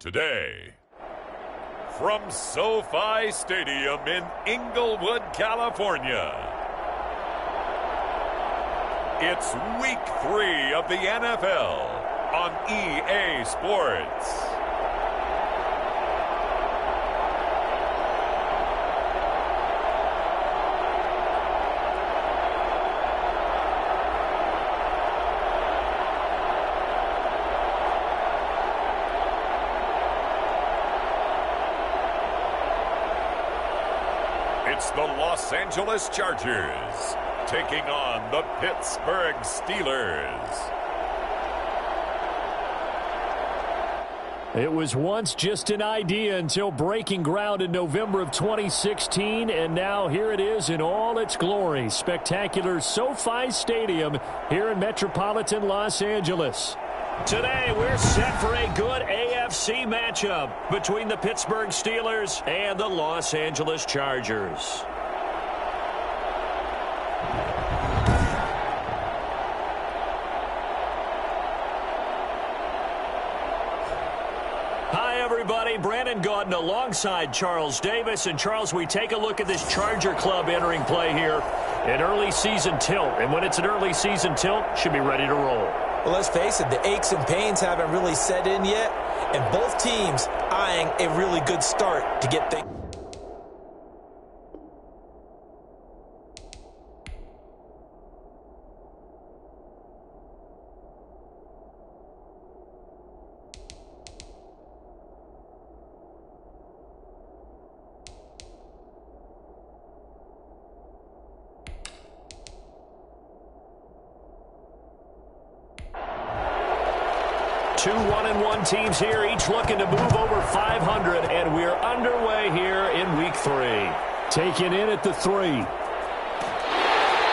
today. From SoFi Stadium in Inglewood, California, it's Week 3 of the NFL on EA Sports. It's the Los Angeles Chargers taking on the Pittsburgh Steelers. It was once just an idea until breaking ground in November of 2016, and now here it is in all its glory. Spectacular SoFi Stadium here in metropolitan Los Angeles. Today, we're set for a good AFC matchup between the Pittsburgh Steelers and the Los Angeles Chargers. Hi, everybody. Brandon Gaudin alongside Charles Davis. And, Charles, we take a look at this Charger club entering play here. An early season tilt. And when it's an early season tilt, should be ready to roll. Well, let's face it, the aches and pains haven't really set in yet, and both teams eyeing a really good start to get things. Two 1-1 teams here, each looking to move over 500, and we're underway here in Week 3. Taken in at the 3.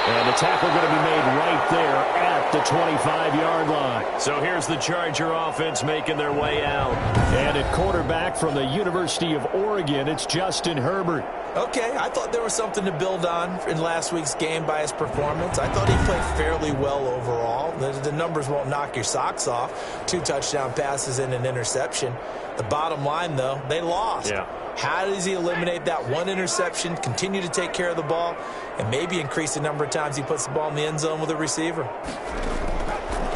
And the tackle going to be made right there at the 25-yard line. So here's the Charger offense making their way out. And at quarterback from the University of Oregon, it's Justin Herbert. Okay, I thought there was something to build on in last week's game by his performance. I thought he played fairly well overall. The numbers won't knock your socks off. 2 touchdown passes and an interception. The bottom line, though, they lost. Yeah. How does he eliminate that one interception, continue to take care of the ball, and maybe increase the number of times he puts the ball in the end zone with a receiver?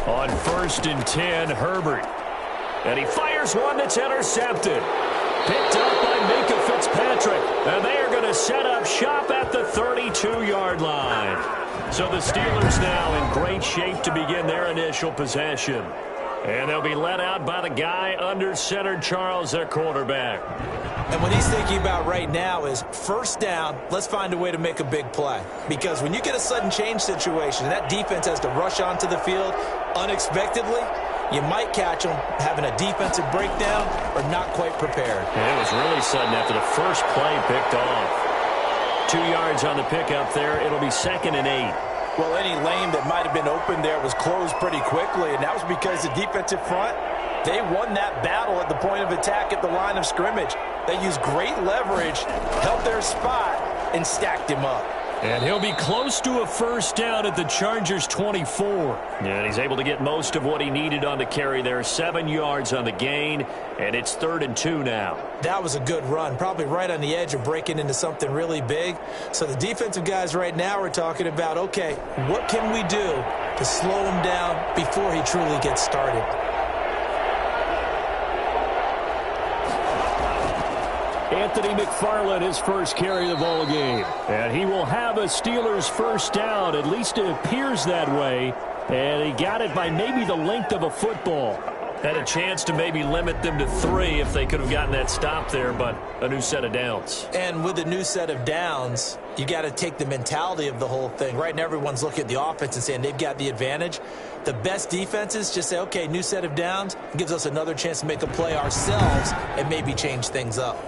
On 1st and 10, Herbert. And he fires one that's intercepted. Picked up by Minka Fitzpatrick. And they are going to set up shop at the 32-yard line. So the Steelers now in great shape to begin their initial possession. And they'll be led out by the guy under center, Charles, their quarterback. And what he's thinking about right now is first down, let's find a way to make a big play. Because when you get a sudden change situation, and that defense has to rush onto the field unexpectedly, you might catch them having a defensive breakdown or not quite prepared. And it was really sudden after the first play picked off. 2 yards on the pickup there. It'll be 2nd and 8. Well, any lane that might have been open there was closed pretty quickly, and that was because the defensive front, they won that battle at the point of attack at the line of scrimmage. They used great leverage, held their spot, and stacked him up. And he'll be close to a first down at the Chargers' 24. And he's able to get most of what he needed on the carry there. 7 yards on the gain, and it's 3rd and 2 now. That was a good run, probably right on the edge of breaking into something really big. So the defensive guys right now are talking about, okay, what can we do to slow him down before he truly gets started? Anthony McFarland, his first carry of the ball game. And he will have a Steelers first down. At least it appears that way. And he got it by maybe the length of a football. Had a chance to maybe limit them to 3 if they could have gotten that stop there, but a new set of downs. And with a new set of downs, you got to take the mentality of the whole thing. Right now, everyone's looking at the offense and saying they've got the advantage. The best defenses just say, okay, new set of downs. It gives us another chance to make a play ourselves and maybe change things up.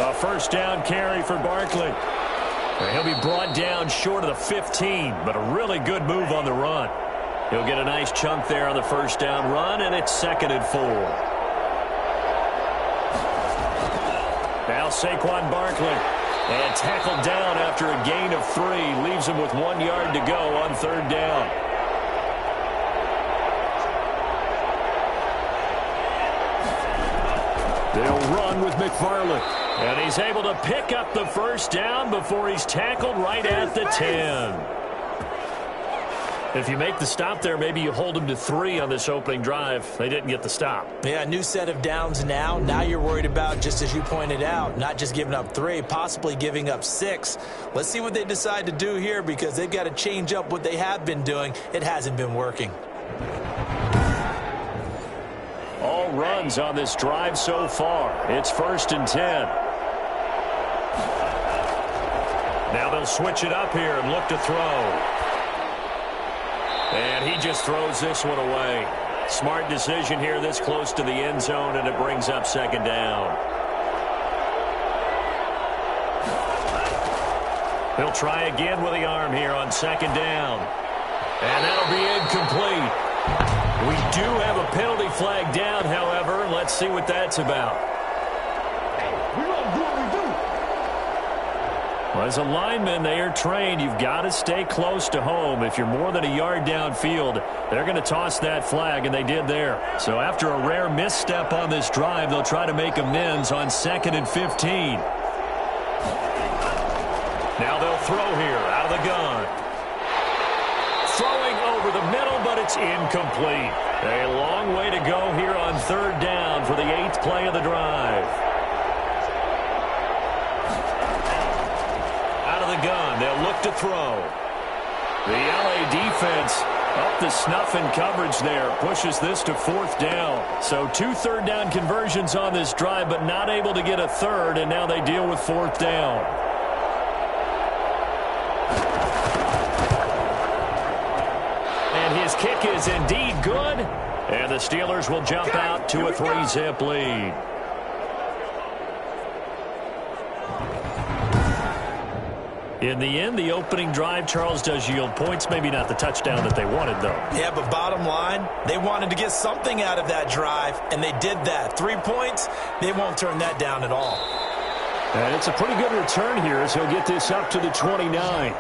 A first down carry for Barkley. He'll be brought down short of the 15, but a really good move on the run. He'll get a nice chunk there on the first down run, and it's 2nd and 4. Now Saquon Barkley. And tackled down after a gain of 3. Leaves him with 1 yard to go on third down. They'll run with McFarland. And he's able to pick up the first down before he's tackled right at the 10. If you make the stop there, maybe you hold them to 3 on this opening drive. They didn't get the stop. Yeah, new set of downs now. Now you're worried about, just as you pointed out, not just giving up 3, possibly giving up 6. Let's see what they decide to do here, because they've got to change up what they have been doing. It hasn't been working. All runs on this drive so far. It's 1st and 10. Now they'll switch it up here and look to throw. And he just throws this one away. Smart decision here this close to the end zone, and it brings up 2nd down. He'll try again with the arm here on 2nd down. And that'll be incomplete. We do have a penalty flag down, however. Let's see what that's about. We're going to do what we do. Well, as a lineman, they are trained. You've got to stay close to home. If you're more than a yard downfield, they're going to toss that flag, and they did there. So after a rare misstep on this drive, they'll try to make amends on 2nd and 15. Now they'll throw here out of the gun. Throwing over the middle, but it's incomplete. A long way to go here on 3rd down for the 8th play of the drive. Out of the gun, they'll look to throw. The LA defense up the snuff in coverage there. Pushes this to 4th down. So 2 third down conversions on this drive, but not able to get a 3rd, and now they deal with 4th down. His kick is indeed good, and the Steelers will jump out to a 3-zip lead. In the end, the opening drive, Charles, does yield points. Maybe not the touchdown that they wanted, though. Yeah, but bottom line, they wanted to get something out of that drive, and they did that. 3 points, they won't turn that down at all. And it's a pretty good return here as he'll get this up to the 29.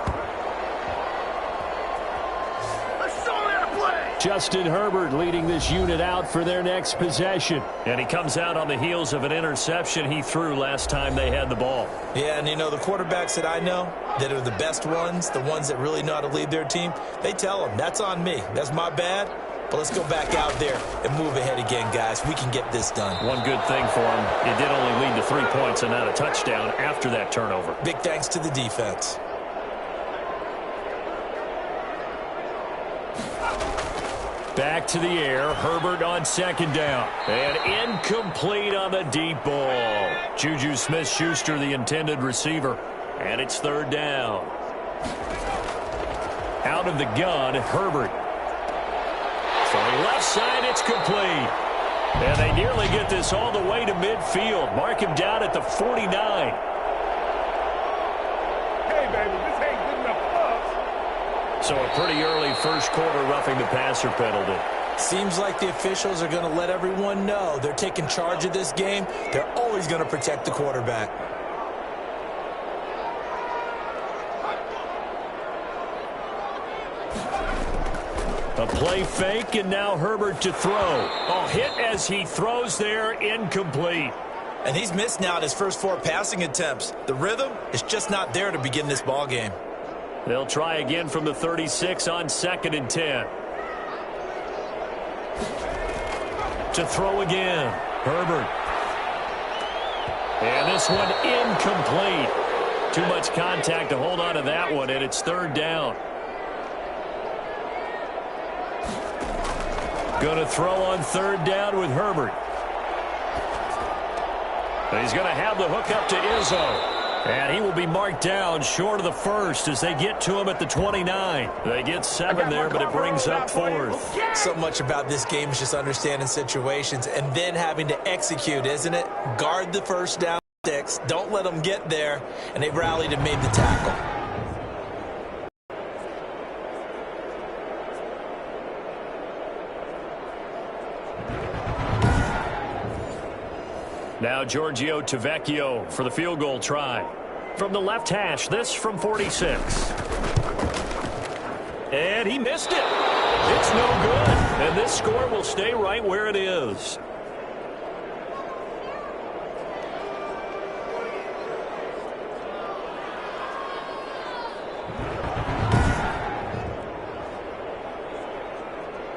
Justin Herbert leading this unit out for their next possession. And he comes out on the heels of an interception he threw last time they had the ball. Yeah, and you know, the quarterbacks that I know that are the best ones, the ones that really know how to lead their team, they tell them, that's on me. That's my bad. But let's go back out there and move ahead again, guys. We can get this done. One good thing for him, it did only lead to 3 points and not a touchdown after that turnover. Big thanks to the defense. Back to the air. Herbert on 2nd down. And incomplete on the deep ball. Juju Smith-Schuster, the intended receiver. And it's 3rd down. Out of the gun, Herbert. From left side, it's complete. And they nearly get this all the way to midfield. Mark him down at the 49. Hey, baby, this ain't good enough for us. So a pretty early first quarter roughing the passer penalty. Seems like the officials are going to let everyone know they're taking charge of this game. They're always going to protect the quarterback. A play fake, and now Herbert to throw. A hit as he throws there, incomplete. And he's missed now in his first 4 passing attempts. The rhythm is just not there to begin this ball game. They'll try again from the 36 on 2nd and 10. To throw again, Herbert. And this one incomplete. Too much contact to hold on to that one, and it's 3rd down. Going to throw on 3rd down with Herbert. And he's going to have the hook up to Izzo. And he will be marked down short of the 1st as they get to him at the 29. They get 7 there, but it brings up 4th. So much about this game is just understanding situations and then having to execute, isn't it? Guard the first down sticks. Don't let them get there. And they rallied and made the tackle. Now Giorgio Tavecchio for the field goal try. From the left hash, this from 46. And he missed it. It's no good. And this score will stay right where it is.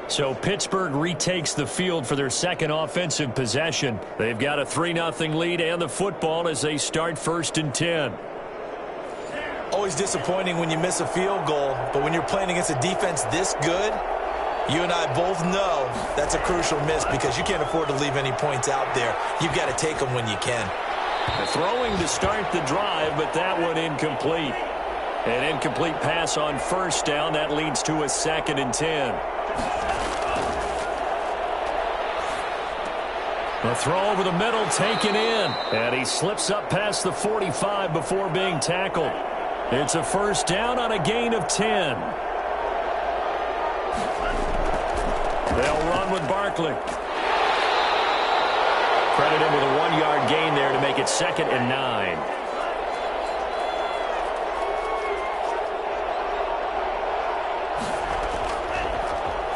So Pittsburgh retakes the field for their second offensive possession. They've got a 3-0 lead and the football as they start 1st and 10. Always disappointing when you miss a field goal, but when you're playing against a defense this good, you and I both know that's a crucial miss because you can't afford to leave any points out there. You've got to take them when you can. Throwing to start the drive, but that one incomplete. An incomplete pass on 1st down. That leads to a 2nd and 10. A throw over the middle taken in. And he slips up past the 45 before being tackled. It's a 1st down on a gain of 10. They'll run with Barkley. Credit him with a 1-yard gain there to make it 2nd and 9.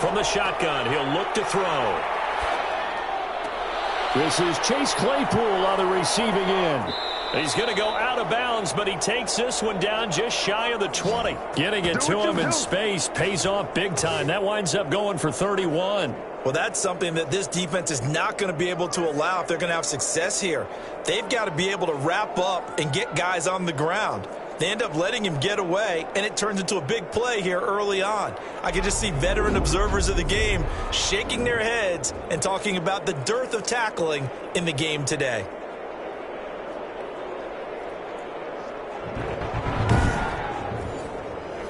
From the shotgun, he'll look to throw. This is Chase Claypool on the receiving end. He's going to go out of bounds, but he takes this one down just shy of the 20. Getting it to him in space pays off big time. That winds up going for 31. Well, that's something that this defense is not going to be able to allow if they're going to have success here. They've got to be able to wrap up and get guys on the ground. They end up letting him get away, and it turns into a big play here early on. I can just see veteran observers of the game shaking their heads and talking about the dearth of tackling in the game today.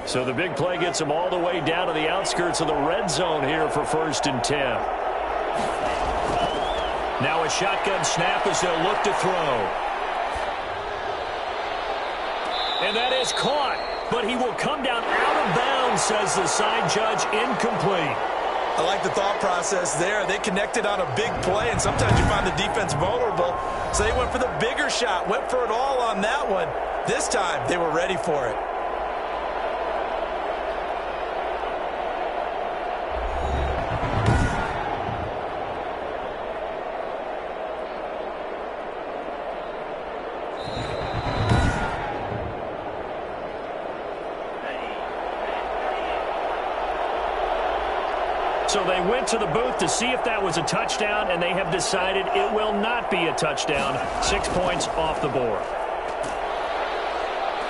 So the big play gets him all the way down to the outskirts of the red zone here for 1st and 10. Now a shotgun snap as they'll look to throw. And that is caught, but he will come down out of bounds, says the side judge, incomplete. I like the thought process there. They connected on a big play, and sometimes you find the defense vulnerable. So they went for the bigger shot, went for it all on that one. This time, they were ready for it. So they went to the booth to see if that was a touchdown, and they have decided it will not be a touchdown. 6 points off the board.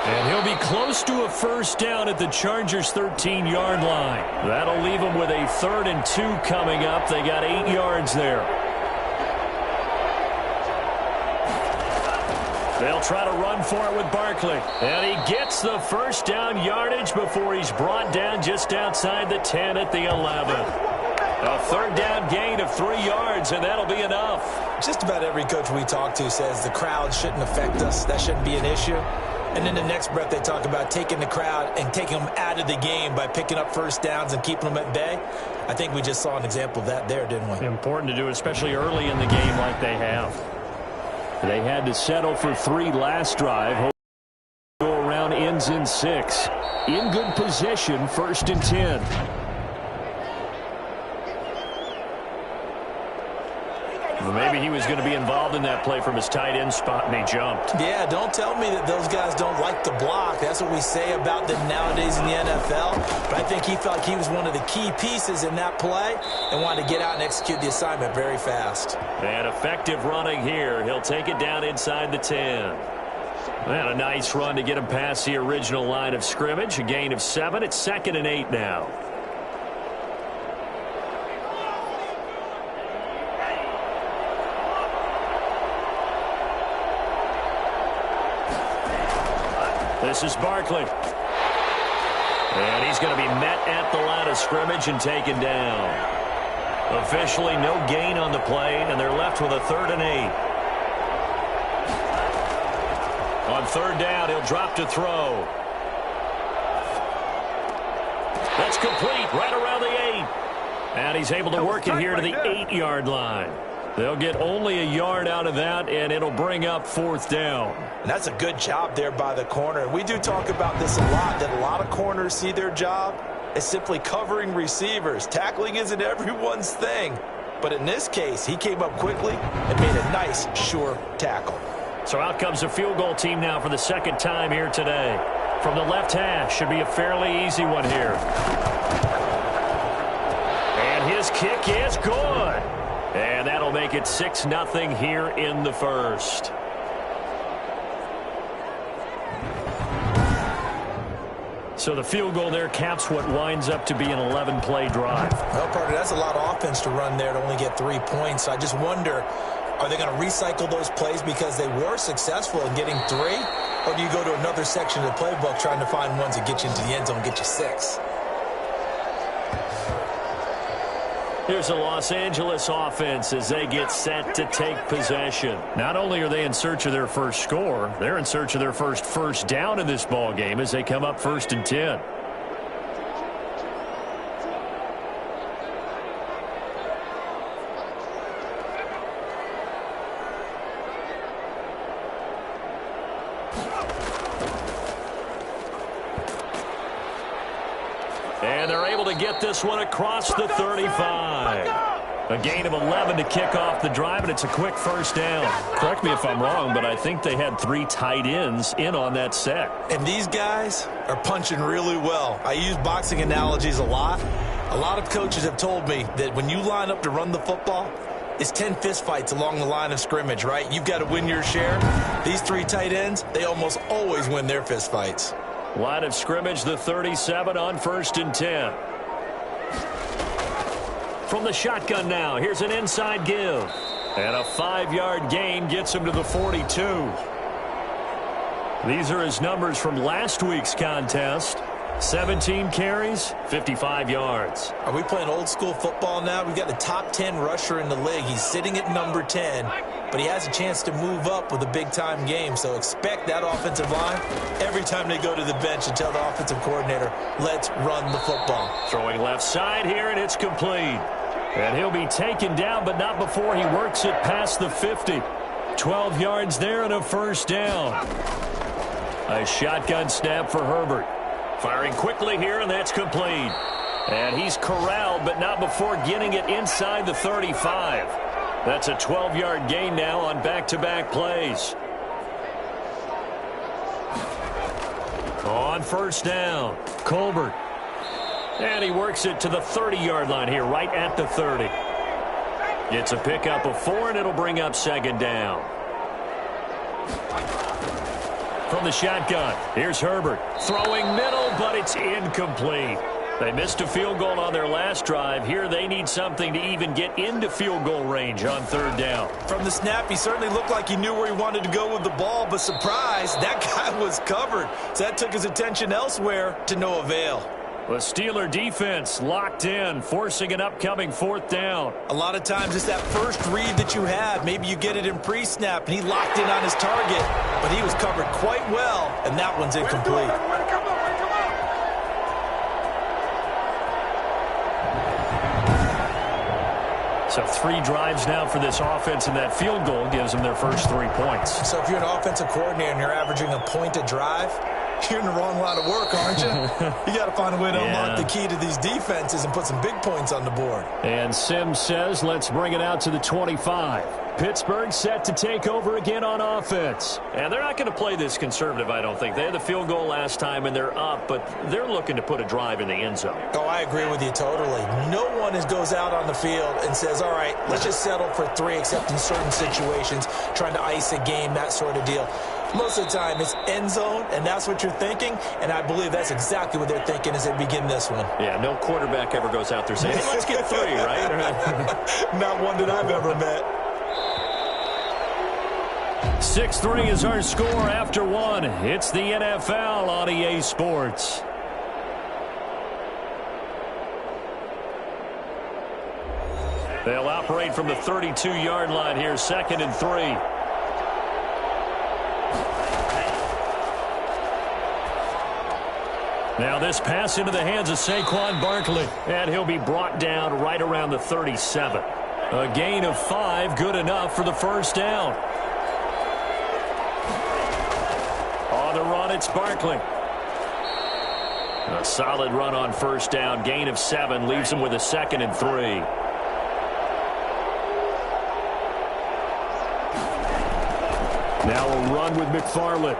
And he'll be close to a 1st down at the Chargers' 13-yard line. That'll leave them with a 3rd and 2 coming up. They got 8 yards there. They'll try to run for it with Barkley. And he gets the 1st down yardage before he's brought down just outside the 10 at the 11. A 3rd down gain of 3 yards, and that'll be enough. Just about every coach we talk to says the crowd shouldn't affect us. That shouldn't be an issue. And in the next breath, they talk about taking the crowd and taking them out of the game by picking up 1st downs and keeping them at bay. I think we just saw an example of that there, didn't we? Important to do, especially early in the game like they have. They had to settle for 3 last drive. Go around ends in 6. In good position, 1st and 10. Well, maybe he was going to be involved in that play from his tight end spot, and he jumped. Yeah, don't tell me that those guys don't like to block. That's what we say about them nowadays in the NFL. But I think he felt like he was one of the key pieces in that play and wanted to get out and execute the assignment very fast. And effective running here. He'll take it down inside the 10. And a nice run to get him past the original line of scrimmage. A gain of 7. It's 2nd and 8 now. This is Barkley. And he's going to be met at the line of scrimmage and taken down. Officially no gain on the play, and they're left with a 3rd and 8. On 3rd down, he'll drop to throw. That's complete right around the 8. And he's able to work it here to the 8-yard line. They'll get only a yard out of that, and it'll bring up 4th down. And that's a good job there by the corner. And we do talk about this a lot, that a lot of corners see their job as simply covering receivers. Tackling isn't everyone's thing. But in this case, he came up quickly and made a nice, sure tackle. So out comes a field goal team now for the 2nd time here today. From the left hash, should be a fairly easy one here. And his kick is good. And that'll make it 6-0 here in the 1st. So the field goal there caps what winds up to be an 11-play drive. Well, partner, that's a lot of offense to run there to only get 3 points. So I just wonder, are they going to recycle those plays because they were successful in getting 3? Or do you go to another section of the playbook trying to find ones that get you into the end zone and get you 6? Here's a Los Angeles offense as they get set to take possession. Not only are they in search of their first score, they're in search of their first down in this ball game as they come up 1st and 10. And they're able to get this one across the 35. A gain of 11 to kick off the drive, and it's a quick 1st down. Correct me if I'm wrong, but I think they had 3 tight ends in on that set. And these guys are punching really well. I use boxing analogies a lot. A lot of coaches have told me that when you line up to run the football, it's 10 fistfights along the line of scrimmage, right? You've got to win your share. These 3 tight ends, they almost always win their fistfights. Line of scrimmage, the 37 on 1st and 10. From the shotgun now, here's an inside give. And a 5-yard gain gets him to the 42. These are his numbers from last week's contest. 17 carries, 55 yards. Are we playing old school football now? We've got the top 10 rusher in the league. He's sitting at number 10, but he has a chance to move up with a big-time game. So expect that offensive line every time they go to the bench and tell the offensive coordinator, let's run the football. Throwing left side here, and it's complete. And he'll be taken down, but not before he works it past the 50. 12 yards there and a 1st down. A shotgun snap for Herbert. Firing quickly here, and that's complete. And he's corralled, but not before getting it inside the 35. That's a 12-yard gain now on back-to-back plays. On 1st down, Colbert. And he works it to the 30-yard line here, right at the 30. It's a pickup of 4, and it'll bring up 2nd down. From the shotgun, here's Herbert. Throwing middle, but it's incomplete. They missed a field goal on their last drive. Here they need something to even get into field goal range on 3rd down. From the snap, he certainly looked like he knew where he wanted to go with the ball, but surprise, that guy was covered. So that took his attention elsewhere to no avail. The Steeler defense locked in, forcing an upcoming 4th down. A lot of times it's that first read that you have. Maybe you get it in pre-snap, and he locked in on his target. But he was covered quite well, and that one's incomplete. So 3 drives now for this offense, and that field goal gives them their first 3 points. So if you're an offensive coordinator and you're averaging a point a drive, you're in the wrong line of work, aren't you? You got to find a way to unlock the key to these defenses and put some big points on the board. And Sims says, let's bring it out to the 25. Pittsburgh set to take over again on offense. And they're not going to play this conservative, I don't think. They had the field goal last time, and they're up, but they're looking to put a drive in the end zone. Oh, I agree with you totally. No one goes out on the field and says, all right, let's just settle for 3, except in certain situations, trying to ice a game, that sort of deal. Most of the time, it's end zone, and that's what you're thinking, and I believe that's exactly what they're thinking as they begin this one. Yeah, no quarterback ever goes out there saying, hey, let's get 3, right? Not one that I've ever met. 6-3 is our score after 1. It's the NFL on EA Sports. They'll operate from the 32-yard line here, 2nd and 3. Now this pass into the hands of Saquon Barkley, and he'll be brought down right around the 37. A gain of 5, good enough for the first down. On the run, it's Barkley. A solid run on first down. Gain of 7 leaves him with a 2nd and 3. Now a run with McFarland.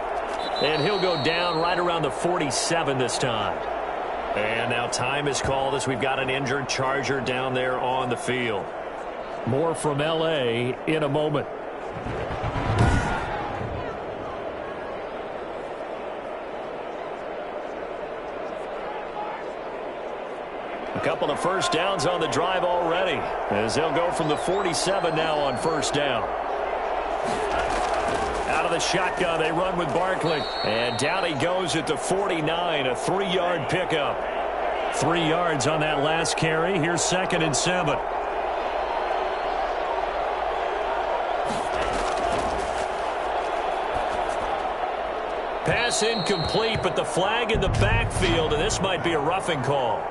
And he'll go down right around the 47 this time. And now time is called as we've got an injured Charger down there on the field. More from L.A. in a moment. A couple of first downs on the drive already, as they'll go from the 47 now on first down. Out of the shotgun, they run with Barkley. And down he goes at the 49, a 3-yard pickup. 3 yards on that last carry. Here's 2nd and 7. Pass incomplete, but the flag in the backfield, and this might be a roughing call.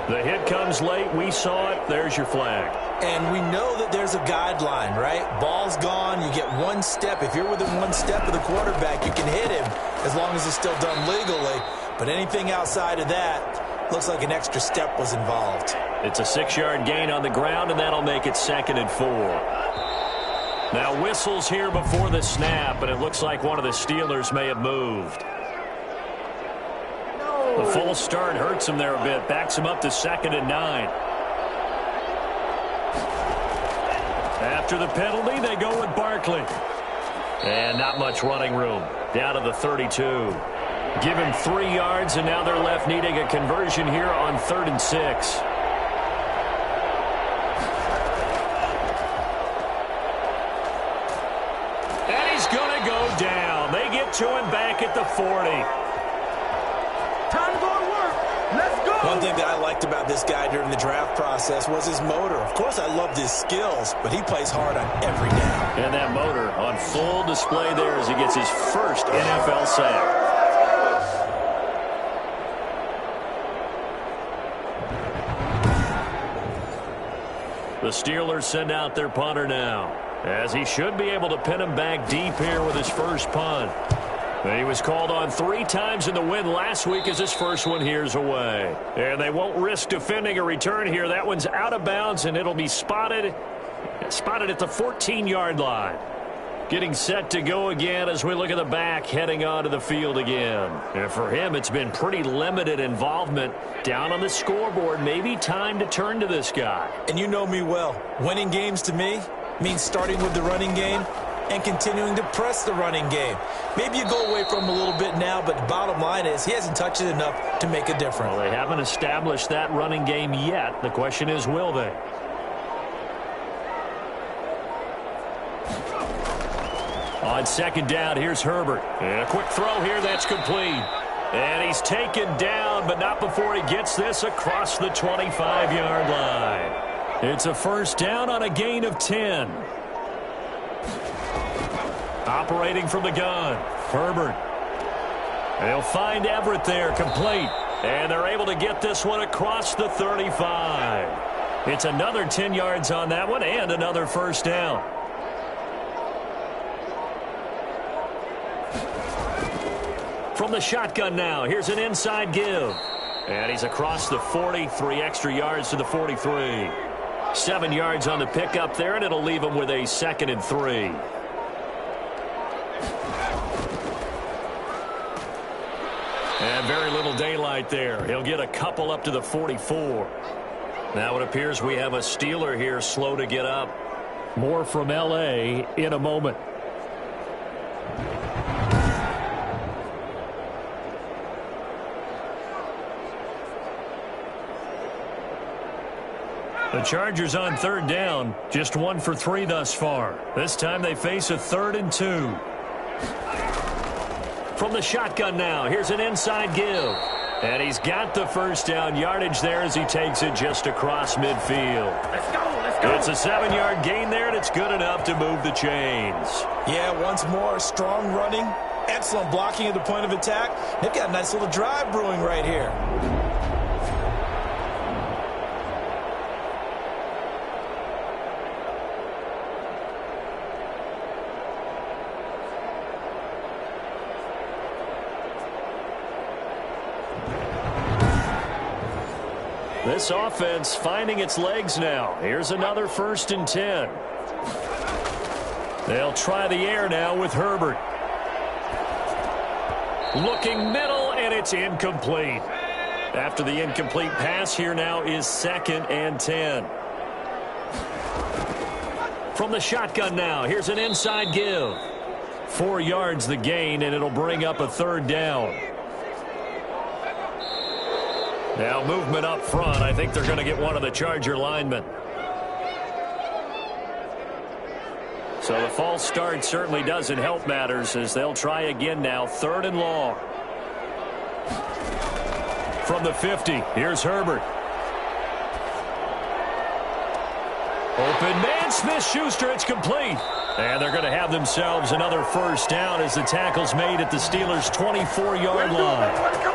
The hit comes late. We saw it. There's your flag. And we know that there's a guideline, right? Ball's gone. You get 1 step. If you're within 1 step of the quarterback, you can hit him as long as it's still done legally. But anything outside of that, looks like an extra step was involved. It's a 6-yard gain on the ground, and that'll make it 2nd and 4. Now whistles here before the snap, and it looks like one of the Steelers may have moved. The false start hurts him there a bit. Backs him up to 2nd and 9. After the penalty, they go with Barkley. And not much running room. Down to the 32. Give him 3 yards, and now they're left needing a conversion here on 3rd and 6. And he's going to go down. They get to him back at the 40. Time to go to work. Let's go. One thing that I liked about this guy during the draft process was his motor. Of course, I loved his skills, but he plays hard on every down. And that motor on full display there as he gets his first NFL sack. The Steelers send out their punter now, as he should be able to pin him back deep here with his first punt. He was called on 3 times in the win last week as his first one here's away. And they won't risk defending a return here. That one's out of bounds, and it'll be spotted at the 14-yard line. Getting set to go again as we look at the back, heading onto the field again. And for him, it's been pretty limited involvement down on the scoreboard. Maybe time to turn to this guy. And you know me well. Winning games to me means starting with the running game and continuing to press the running game. Maybe you go away from him a little bit now, but the bottom line is he hasn't touched it enough to make a difference. Well, they haven't established that running game yet. The question is, will they? On 2nd down, here's Herbert. And a quick throw here, that's complete. And he's taken down, but not before he gets this across the 25-yard line. It's a first down on a gain of 10. Operating from the gun, Herbert. They'll find Everett there, complete. And they're able to get this one across the 35. It's another 10 yards on that one and another first down. From the shotgun now, here's an inside give. And he's across the 40, 3 extra yards to the 43. 7 yards on the pickup there, and it'll leave him with a 2nd and 3. And very little daylight there. He'll get a couple up to the 44. Now it appears we have a Steeler here slow to get up. More from L.A. in a moment. The Chargers on 3rd down, just 1 for 3 thus far. This time they face a 3rd and 2. From the shotgun now, here's an inside give. And he's got the first down yardage there as he takes it just across midfield. Let's go. Let's go. It's a 7-yard gain there, and it's good enough to move the chains. Yeah, once more, strong running Excellent blocking at the point of attack. They've got a nice little drive brewing right here. This offense finding its legs now. Here's another 1st and 10. They'll try the air now with Herbert. Looking middle, and it's incomplete. After the incomplete pass, here now is 2nd and 10. From the shotgun now, here's an inside give. 4 yards the gain, and it'll bring up a 3rd down. Now movement up front. I think they're going to get one of the Charger linemen. So the false start certainly doesn't help matters as they'll try again now. 3rd and long. From the 50, here's Herbert. Open man, Smith-Schuster, it's complete. And they're going to have themselves another 1st down as the tackle's made at the Steelers' 24-yard line.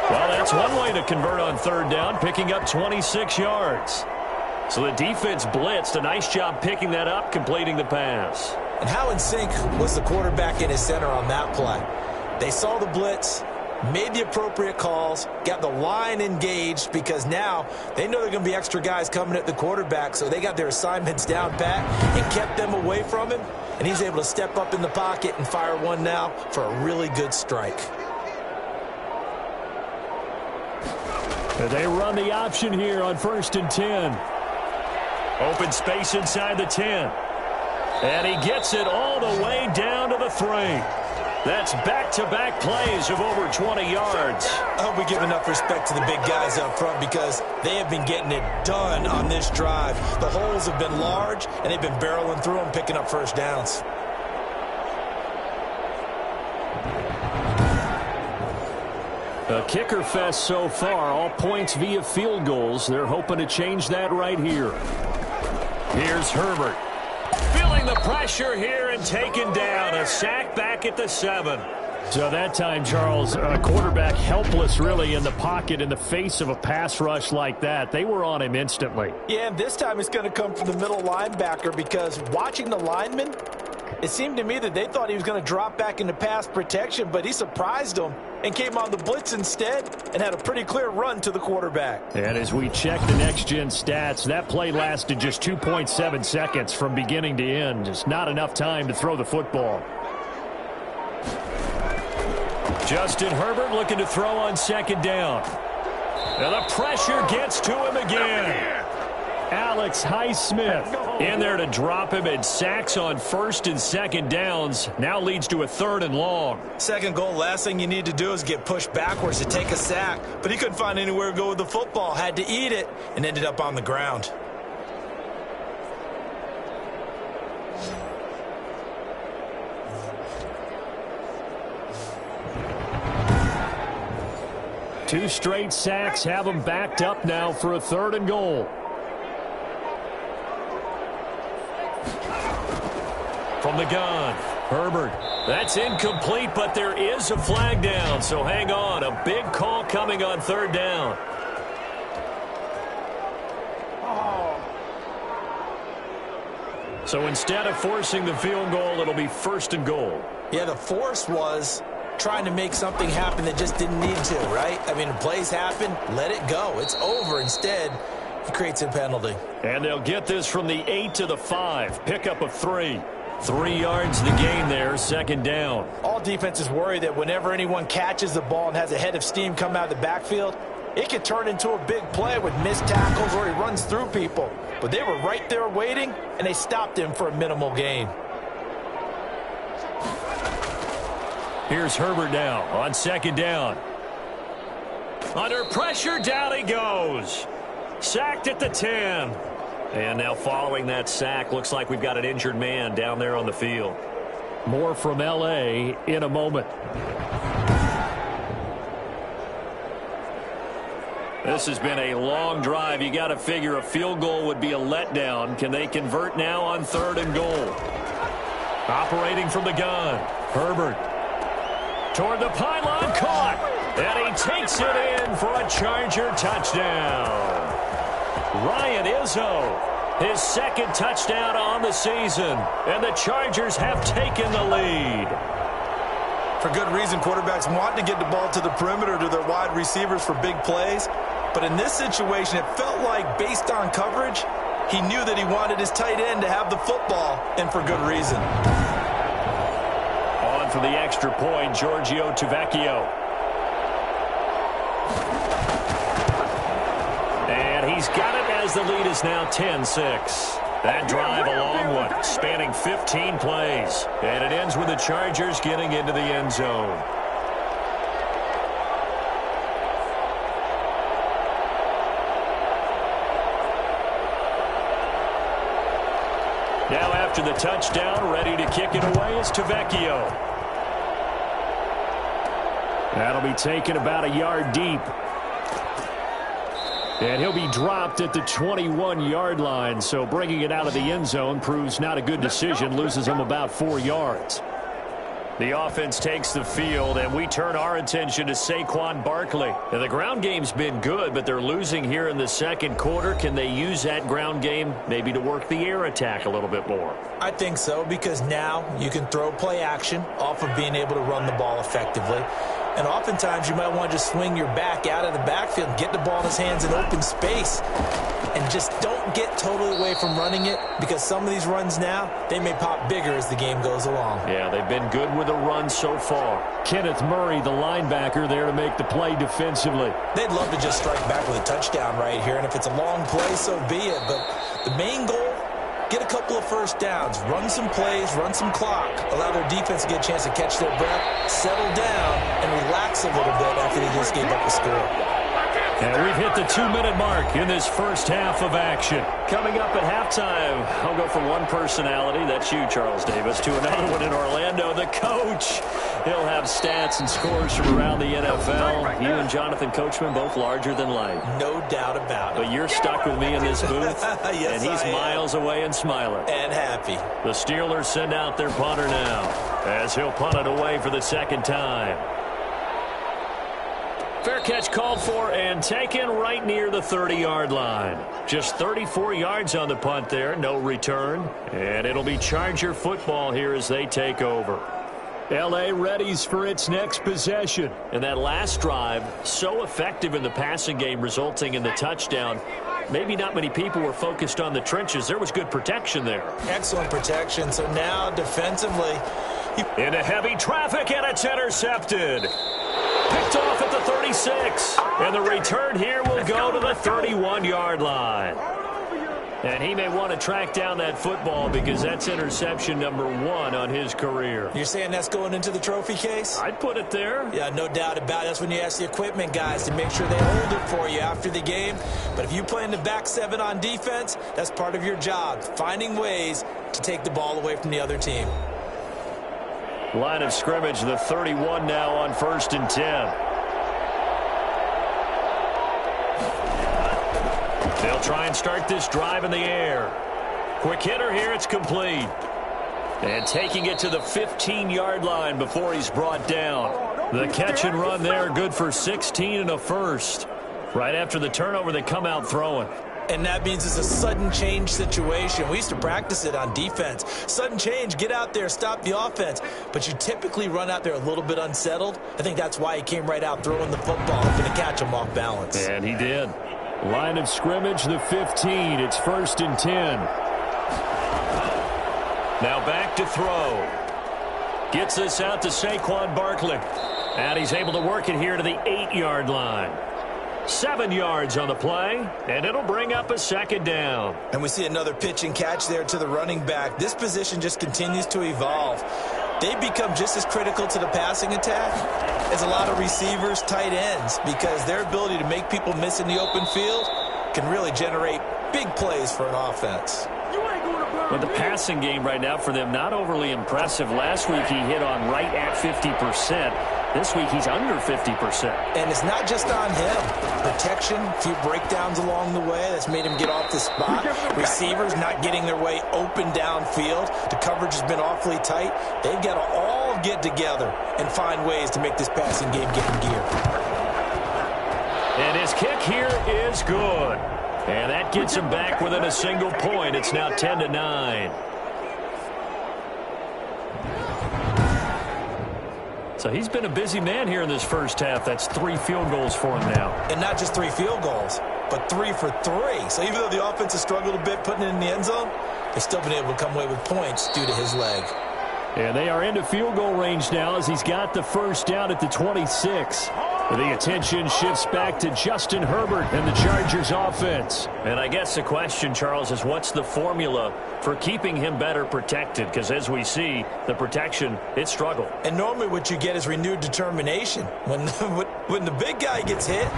Well, that's one way to convert on 3rd down, picking up 26 yards. So the defense blitzed. A nice job picking that up, completing the pass. And how in sync was the quarterback in his center on that play? They saw the blitz, made the appropriate calls, got the line engaged because now they know there are going to be extra guys coming at the quarterback, so they got their assignments down pat and kept them away from him, and he's able to step up in the pocket and fire one now for a really good strike. They run the option here on 1st and 10. Open space inside the 10. And he gets it all the way down to the 3. That's back-to-back plays of over 20 yards. I hope we give enough respect to the big guys up front because they have been getting it done on this drive. The holes have been large, and they've been barreling through them, picking up 1st downs. A kicker fest so far, all points via field goals. They're hoping to change that right here. Here's Herbert. Feeling the pressure here and taken down. A sack back at the 7. So that time, Charles, a quarterback helpless really in the pocket in the face of a pass rush like that. They were on him instantly. Yeah, and this time it's going to come from the middle linebacker because watching the lineman, it seemed to me that they thought he was going to drop back into pass protection, but he surprised them and came on the blitz instead and had a pretty clear run to the quarterback. And as we check the next-gen stats, that play lasted just 2.7 seconds from beginning to end. Just not enough time to throw the football. Justin Herbert looking to throw on 2nd down. And the pressure gets to him again. Alex Highsmith in there to drop him, and sacks on 1st and 2nd downs. Now leads to a 3rd and long. 2nd goal, last thing you need to do is get pushed backwards to take a sack. But he couldn't find anywhere to go with the football. Had to eat it and ended up on the ground. Two straight sacks have them backed up now for a 3rd and goal. From the gun, Herbert. That's incomplete, but there is a flag down, so hang on. A big call coming on 3rd down. So instead of forcing the field goal, it'll be 1st and goal. Yeah, the force was trying to make something happen that just didn't need to, right? I mean, plays happen, let it go. It's over. Instead, he creates a penalty. And they'll get this from the 8 to the 5. Pickup of 3. 3 yards the gain there, 2nd down. All defenses worry that whenever anyone catches the ball and has a head of steam come out of the backfield, it could turn into a big play with missed tackles or he runs through people. But they were right there waiting, and they stopped him for a minimal gain. Here's Herbert now on 2nd down. Under pressure, down he goes. Sacked at the 10. And now following that sack, looks like we've got an injured man down there on the field. More from L.A. in a moment. This has been a long drive. You got to figure a field goal would be a letdown. Can they convert now on 3rd and goal? Operating from the gun, Herbert. Toward the pylon, caught. And he takes it in for a Charger touchdown. Ryan Izzo, his second touchdown on the season. And the Chargers have taken the lead. For good reason, quarterbacks want to get the ball to the perimeter to their wide receivers for big plays. But in this situation, it felt like based on coverage, he knew that he wanted his tight end to have the football, and for good reason. On for the extra point, Giorgio Tavecchio. And he's got it as the lead is now 10-6. That drive a long one, spanning 15 plays. And it ends with the Chargers getting into the end zone. Now after the touchdown, ready to kick it away is Tavecchio. That'll be taken about a yard deep. And he'll be dropped at the 21-yard line, so bringing it out of the end zone proves not a good decision, loses him about 4 yards. The offense takes the field, and we turn our attention to Saquon Barkley. Now, the ground game's been good, but they're losing here in the second quarter. Can they use that ground game maybe to work the air attack a little bit more? I think so, because now you can throw play action off of being able to run the ball effectively. And oftentimes you might want to just swing your back out of the backfield, get the ball in his hands in open space, and just don't get totally away from running it, because some of these runs now, they may pop bigger as the game goes along. Yeah, they've been good with the run so far. Kenneth Murray, the linebacker, there to make the play defensively. They'd love to just strike back with a touchdown right here, and if it's a long play, so be it. But the main goal, get a couple of first downs, run some plays, run some clock, allow their defense to get a chance to catch their breath, settle down, and relax a little bit after they just gave up a score. And we've hit the 2-minute mark in this first half of action. Coming up at halftime, I'll go from one personality, that's you, Charles Davis, to another one in Orlando, the coach. He'll have stats and scores from around the NFL. You and Jonathan Coachman, both larger than life. No doubt about it. But you're stuck with me in this booth, yes, and he's miles away and smiling. And happy. The Steelers send out their punter now, as he'll punt it away for the second time. Fair catch called for and taken right near the 30-yard line. Just 34 yards on the punt there, no return. And it'll be Charger football here as they take over. L.A. readies for its next possession. And that last drive, so effective in the passing game, resulting in the touchdown. Maybe not many people were focused on the trenches. There was good protection there. Excellent protection. So now defensively, into heavy traffic, and it's intercepted. Picked off at the 36. And the return here will go to the 31-yard line. And he may want to track down that football because that's interception number 1 on his career. You're saying that's going into the trophy case? I'd put it there. Yeah, no doubt about it. That's when you ask the equipment guys to make sure they hold it for you after the game. But if you play in the back 7 on defense, that's part of your job, finding ways to take the ball away from the other team. Line of scrimmage, the 31 now on 1st and 10. They'll try and start this drive in the air. Quick hitter here, it's complete. And taking it to the 15-yard line before he's brought down. The catch and run there, good for 16 and a first. Right after the turnover, they come out throwing. And that means it's a sudden change situation. We used to practice it on defense. Sudden change, get out there, stop the offense. But you typically run out there a little bit unsettled. I think that's why he came right out throwing the football, hoping to catch him off balance. And he did. Line of scrimmage, the 15. It's 1st and 10. Now back to throw. Gets this out to Saquon Barkley. And he's able to work it here to the 8-yard line. 7 yards on the play, and it'll bring up a second down. And we see another pitch and catch there to the running back. This position just continues to evolve. They become just as critical to the passing attack as a lot of receivers, tight ends, because their ability to make people miss in the open field can really generate big plays for an offense. But the passing game right now for them, not overly impressive. Last week he hit on right at 50%. This week, he's under 50%. And it's not just on him. Protection, a few breakdowns along the way. That's made him get off the spot. Receivers not getting their way open downfield. The coverage has been awfully tight. They've got to all get together and find ways to make this passing game get in gear. And his kick here is good. And that gets him back within a single point. It's now 10-9. So he's been a busy man here in this first half. That's 3 field goals for him now. And not just 3 field goals, but 3 for 3. So even though the offense has struggled a bit putting it in the end zone, they've still been able to come away with points due to his leg. And they are into field goal range now as he's got the first down at the 26. The attention shifts back to Justin Herbert and the Chargers offense. And I guess the question, Charles, is what's the formula for keeping him better protected? Because as we see, the protection, it struggled. And normally what you get is renewed determination. When the big guy gets hit,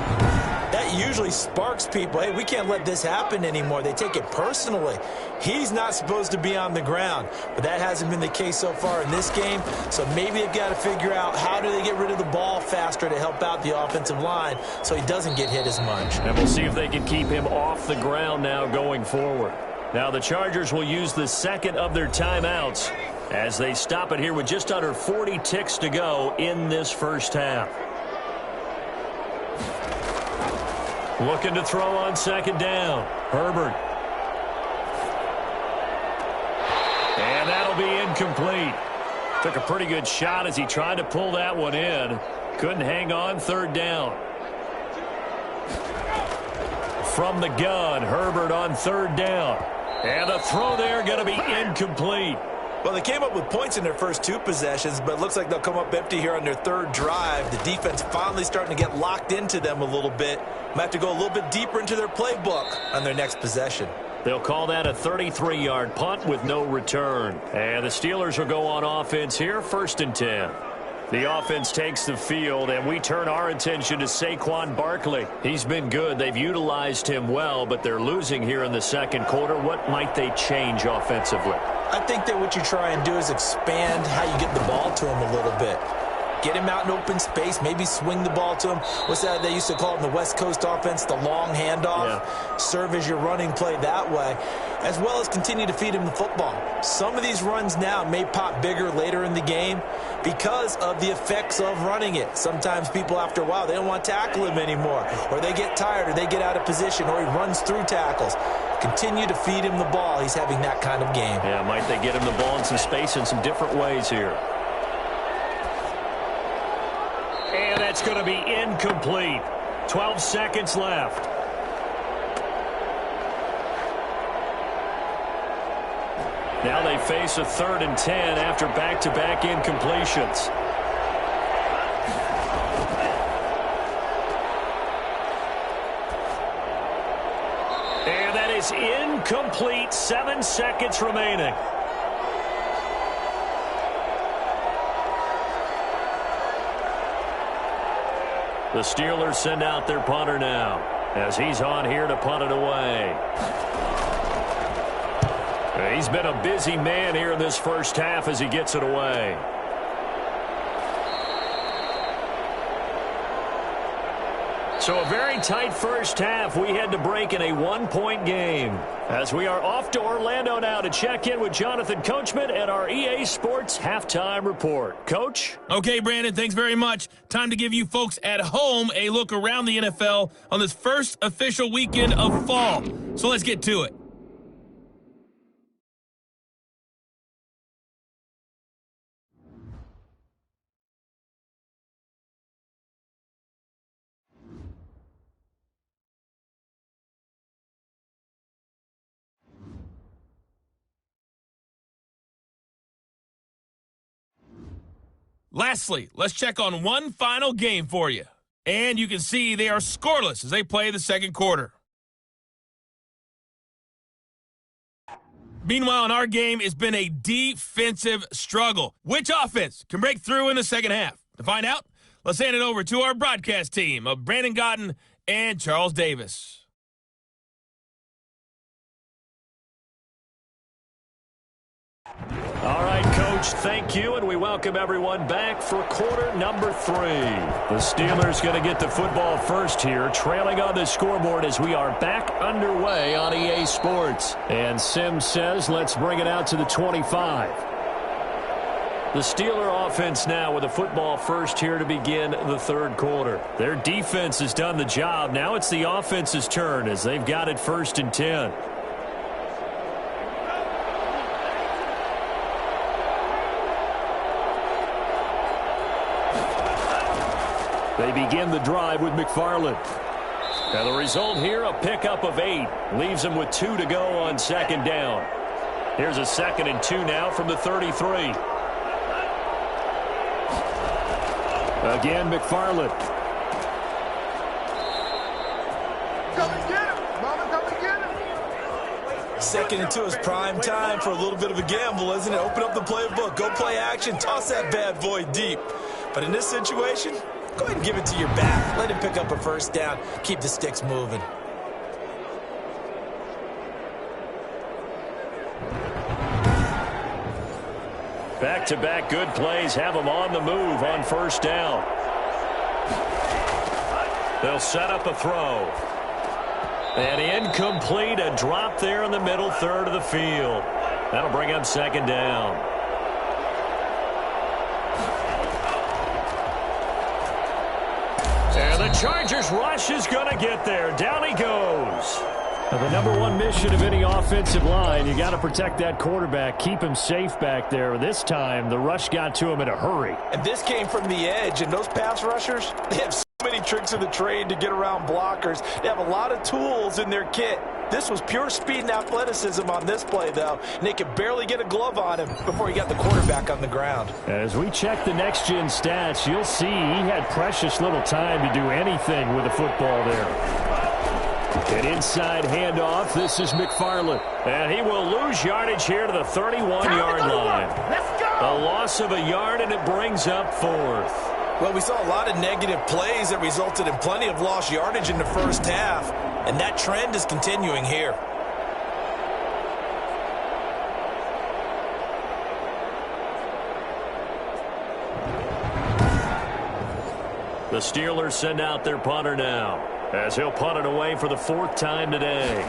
that usually sparks people. Hey, we can't let this happen anymore. They take it personally. He's not supposed to be on the ground, but that hasn't been the case so far in this game. So maybe they've got to figure out how do they get rid of the ball faster to help out the offensive line so he doesn't get hit as much. And we'll see if they can keep him off the ground now going forward. Now the Chargers will use the second of their timeouts as they stop it here with just under 40 ticks to go in this first half. Looking to throw on second down. Herbert. And that'll be incomplete. Took a pretty good shot as he tried to pull that one in. Couldn't hang on third down. From the gun, Herbert on third down. And the throw there going to be incomplete. Well, they came up with points in their first 2 possessions, but it looks like they'll come up empty here on their third drive. The defense finally starting to get locked into them a little bit. Might have to go a little bit deeper into their playbook on their next possession. They'll call that a 33-yard punt with no return. And the Steelers will go on offense here, 1st and 10. The offense takes the field, and we turn our attention to Saquon Barkley. He's been good. They've utilized him well, but they're losing here in the second quarter. What might they change offensively? I think that what you try and do is expand how you get the ball to him a little bit. Get him out in open space, maybe swing the ball to him. What's that they used to call it in the West Coast offense, the long handoff? Yeah. Serve as your running play that way, as well as continue to feed him the football. Some of these runs now may pop bigger later in the game because of the effects of running it. Sometimes people, after a while, they don't want to tackle him anymore, or they get tired, or they get out of position, or he runs through tackles. Continue to feed him the ball. He's having that kind of game. Yeah, might they get him the ball in some space in some different ways here. And that's going to be incomplete. 12 seconds left. Now they face a 3rd and 10 after back-to-back incompletions. And that is incomplete. 7 seconds remaining. The Steelers send out their punter now as he's on here to punt it away. He's been a busy man here in this first half as he gets it away. So a very tight first half. We had to break in a 1-point game. As we are off to Orlando now to check in with Jonathan Coachman at our EA Sports Halftime Report. Coach? Okay, Brandon, thanks very much. Time to give you folks at home a look around the NFL on this first official weekend of fall. So let's get to it. Lastly, let's check on one final game for you. And you can see they are scoreless as they play the second quarter. Meanwhile, in our game, it's been a defensive struggle. Which offense can break through in the second half? To find out, let's hand it over to our broadcast team of Brandon Godden and Charles Davis. All right, Coach, Coach. Thank you, and we welcome everyone back for quarter number 3. The Steelers going to get the football first here, trailing on the scoreboard as we are back underway on EA Sports. And Sim says, let's bring it out to the 25. The Steeler offense now with the football first here to begin the third quarter. Their defense has done the job. Now it's the offense's turn as they've got it 1st and 10. They begin the drive with McFarland. And the result here, a pickup of 8. Leaves them with 2 to go on 2nd down. Here's a 2nd and 2 now from the 33. Again, McFarland. Come and get him. Mama, come and get him. 2nd and 2 is prime time for a little bit of a gamble, isn't it? Open up the playbook. Go play action. Toss that bad boy deep. But in this situation, go ahead and give it to your back. Let him pick up a 1st down. Keep the sticks moving. Back-to-back good plays have them on the move on 1st down. They'll set up a throw. And incomplete, a drop there in the middle third of the field. That'll bring up 2nd down. And the Chargers rush is going to get there. Down he goes. Now, the number one mission of any offensive line, you got to protect that quarterback, keep him safe back there. This time, the rush got to him in a hurry. And this came from the edge, and those pass rushers, they have so many tricks of the trade to get around blockers. They have a lot of tools in their kit. This was pure speed and athleticism on this play, though, and they could barely get a glove on him before he got the quarterback on the ground. As we check the next-gen stats, you'll see he had precious little time to do anything with the football there. An inside handoff. This is McFarland. And he will lose yardage here to the 31-yard line. Let's go. A loss of a yard, and it brings up 4th. Well, we saw a lot of negative plays that resulted in plenty of lost yardage in the first half, and that trend is continuing here. The Steelers send out their punter now, as he'll punt it away for the 4th time today.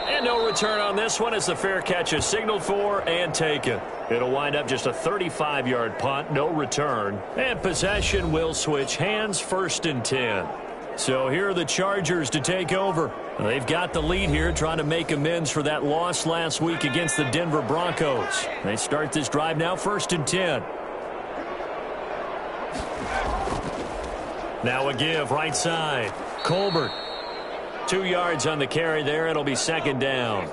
And no return on this one as the fair catch is signaled for and taken. It'll wind up just a 35-yard punt, no return. And possession will switch hands, 1st and 10. So here are the Chargers to take over. They've got the lead here, trying to make amends for that loss last week against the Denver Broncos. They start this drive now, 1st and 10. Now a give, right side. Colbert. 2 yards on the carry there. It'll be 2nd down.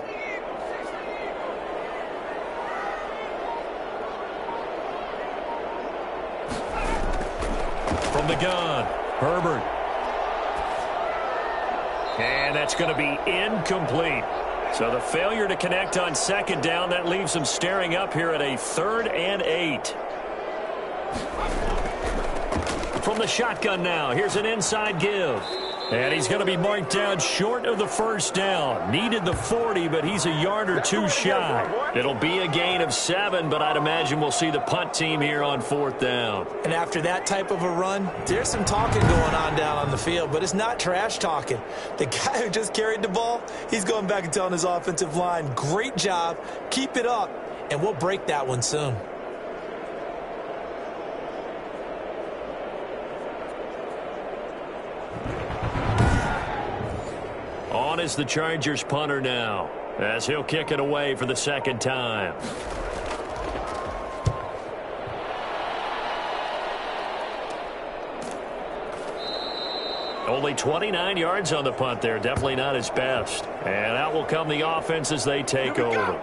From the gun, Herbert. And that's going to be incomplete. So the failure to connect on 2nd down, that leaves them staring up here at a 3rd and 8. From the shotgun now, here's an inside give. And he's going to be marked down short of the 1st down. Needed the 40, but he's a yard or 2 shy. It'll be a gain of 7, but I'd imagine we'll see the punt team here on 4th down. And after that type of a run, there's some talking going on down on the field, but it's not trash talking. The guy who just carried the ball, he's going back and telling his offensive line, great job, keep it up, and we'll break that one soon. On is the Chargers punter now, as he'll kick it away for the 2nd time. Only 29 yards on the punt there. Definitely not his best. And out will come the offense as they take over.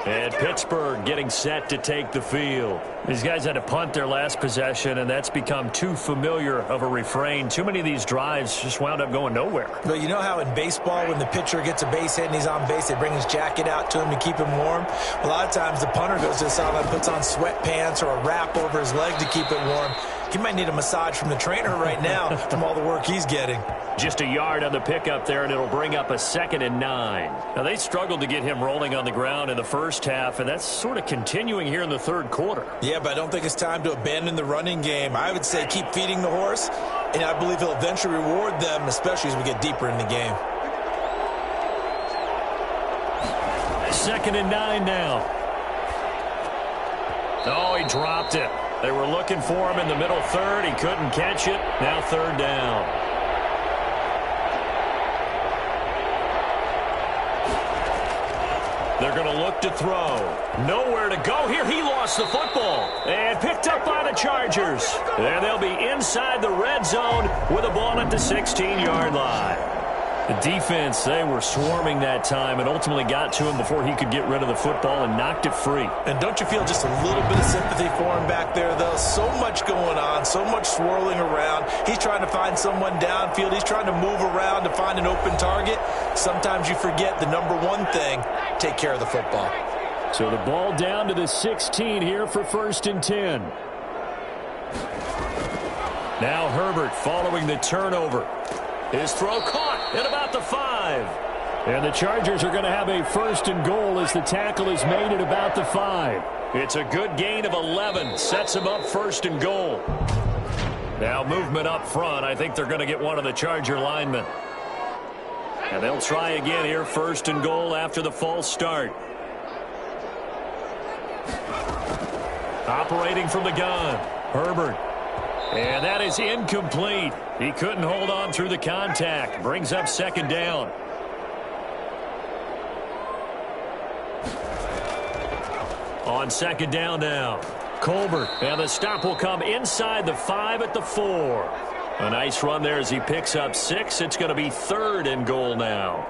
And Pittsburgh getting set to take the field. These guys had to punt their last possession, and that's become too familiar of a refrain. Too many of these drives just wound up going nowhere. But you know how in baseball, when the pitcher gets a base hit and he's on base, they bring his jacket out to him to keep him warm? A lot of times the punter goes to the sideline, puts on sweatpants or a wrap over his leg to keep it warm. He might need a massage from the trainer right now from all the work he's getting. Just a yard on the pickup there, and it'll bring up a 2nd and 9. Now, they struggled to get him rolling on the ground in the first half, and that's sort of continuing here in the third quarter. Yeah, but I don't think it's time to abandon the running game. I would say keep feeding the horse, and I believe he'll eventually reward them, especially as we get deeper in the game. 2nd and 9 now. Oh, he dropped it. They were looking for him in the middle third. He couldn't catch it. Now 3rd down. They're going to look to throw. Nowhere to go here. He lost the football. And picked up by the Chargers. And they'll be inside the red zone with a ball at the 16-yard line. The defense, they were swarming that time and ultimately got to him before he could get rid of the football and knocked it free. And don't you feel just a little bit of sympathy for him back there, though? So much going on, so much swirling around. He's trying to find someone downfield. He's trying to move around to find an open target. Sometimes you forget the number one thing, take care of the football. So the ball down to the 16 here for 1st and 10. Now Herbert following the turnover. His throw caught at about the 5. And the Chargers are going to have a 1st and goal as the tackle is made at about the 5. It's a good gain of 11. Sets him up 1st and goal. Now movement up front. I think they're going to get one of the Charger linemen. And they'll try again here, 1st and goal after the false start. Operating from the gun, Herbert. And that is incomplete. He couldn't hold on through the contact. Brings up 2nd down. On 2nd down now, Colbert. And the stop will come inside the 5 at the 4. A nice run there as he picks up 6. It's going to be 3rd and goal now.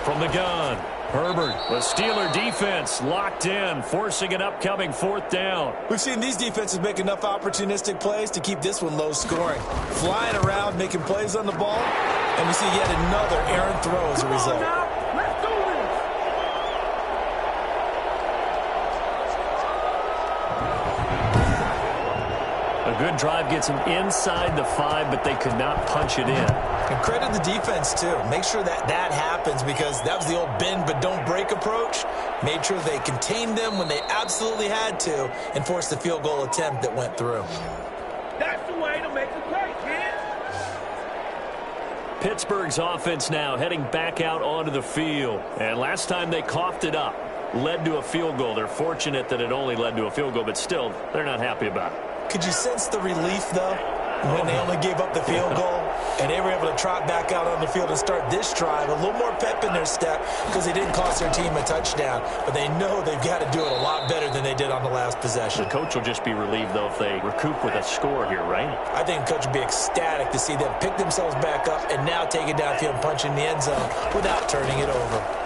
From the gun, Herbert. The Steeler defense locked in, forcing an upcoming 4th down. We've seen these defenses make enough opportunistic plays to keep this one low scoring. Flying around, making plays on the ball, and we see yet another errant throw as a result. Let's do this. A good drive gets him inside the 5, but they could not punch it in. And credit the defense, too. Make sure that happens because that was the old bend but don't break approach. Made sure they contained them when they absolutely had to and forced the field goal attempt that went through. That's the way to make a play, kid. Pittsburgh's offense now heading back out onto the field. And last time they coughed it up, led to a field goal. They're fortunate that it only led to a field goal, but still, they're not happy about it. Could you sense the relief, though, when they only gave up the field goal and they were able to trot back out on the field and start this drive? A little more pep in their step because they didn't cost their team a touchdown, but they know they've got to do it a lot better than they did on the last possession. The coach will just be relieved, though, if they recoup with a score here, right? I think the coach would be ecstatic to see them pick themselves back up and now take it downfield and punch in the end zone without turning it over.